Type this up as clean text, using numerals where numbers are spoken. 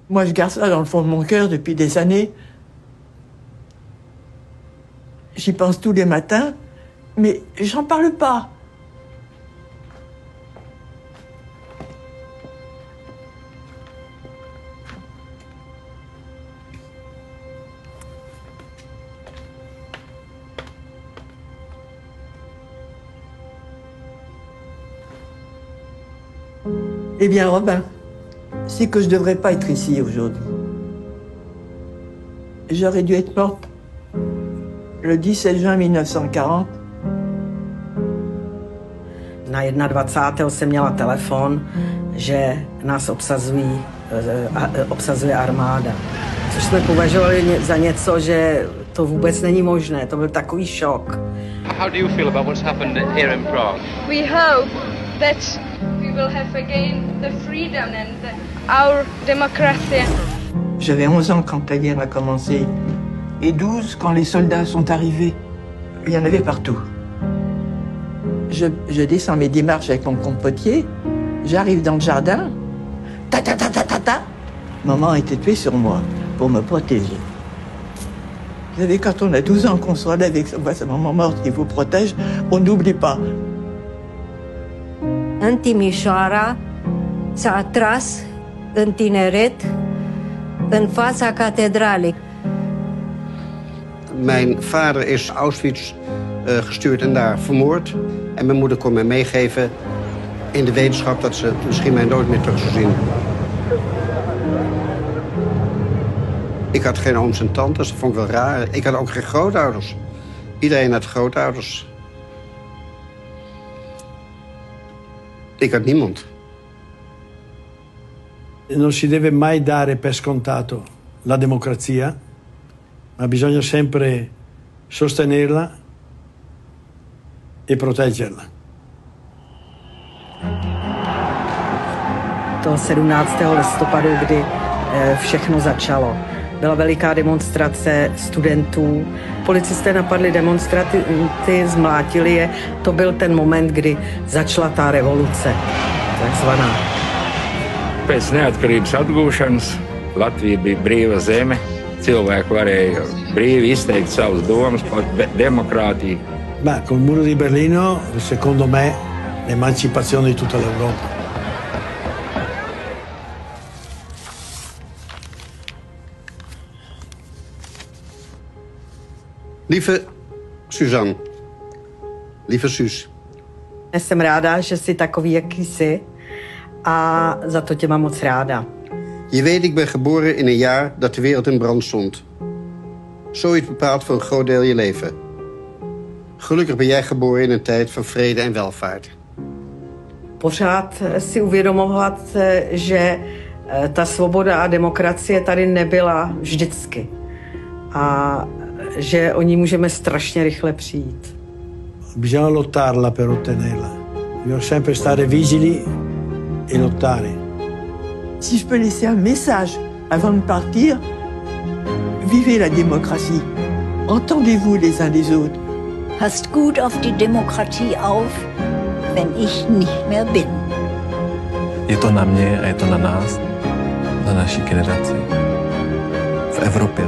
Moi, je garde ça dans le fond de mon cœur depuis des années. J'y pense tous les matins, mais j'en parle pas. Eh bien, Robin, c'est que je devrais pas être ici aujourd'hui. J'aurais dû être morte le 17 juin 1940. Na 21. jsem měla telefon, že nás obsazuje armáda. Což jsme považovali za něco, že to vůbec není možné. To byl takový šok. How do you feel about what's happened here in Prague? We hope that we will have again the freedom and our democracy. J'avais 11 ans quand la guerre a commencé et 12 quand les soldats sont arrivés. Il y en avait partout. Je descends mes démarches avec mon compotier, j'arrive dans le jardin, ta ta ta ta ta ta. Maman a été tuée sur moi pour me protéger. Vous savez, quand on a 12 ans qu'on soit là avec sa maman morte qui vous protège, on n'oublie pas. În Timișoara s-a atras în tineret în fața catedralei. Mijn vader is Auschwitz gestuurd en daar vermoord. En mijn moeder kon mij meegeven in de wetenschap dat ze misschien mij nooit meer terug zou zien. Ik had geen ooms en tantes, dat vond ik wel raar. Ik had ook geen grootouders. Iedereen had grootouders. Ik had niemand. Non si deve mai dare per scontato la democrazia, ma bisogna sempre sostenerla e proteggerla. To 17. listopadu, kdy všechno začalo. Byla veliká demonstrace studentů. Policisté napadli demonstranty, zmlátili je. To byl ten moment, kdy začala ta revoluce, takzvaná. Pēc neatkarības atgūšanas Latvija bija brīva zeme. Cilvēki varēja brīvi izteikt savas domas par demokrātiju. Ma col muro di Berlino, secondo me, l'emancipazione di tutta l'Europa. Lieve Suzanne, lieve Suus. Jsem ráda, že jsi takový, jaký jsi, a za to tě mám moc ráda. Je weet, ik ben geboren in een jaar dat de wereld in brand stond. Zoiets bepaalt voor een groot deel je leven. Gelukkig ben jij geboren in een tijd van vrede en welvaart. Pořád si uvědomovat, že ta svoboda a demokracie tady nebyla vždycky. A že o ní můžeme strašně rychle přijít. Bisogna lottarla per ottenerla. Bisogna sempre stare vigili e lottare. Si je peux laisser un message avant de partir, vivez la démocratie. Entendez-vous les uns les autres. Passt gut auf die Demokratie auf, wenn ich nicht mehr bin. Je to na mě a je to na nás, na naší generaci. V Evropě.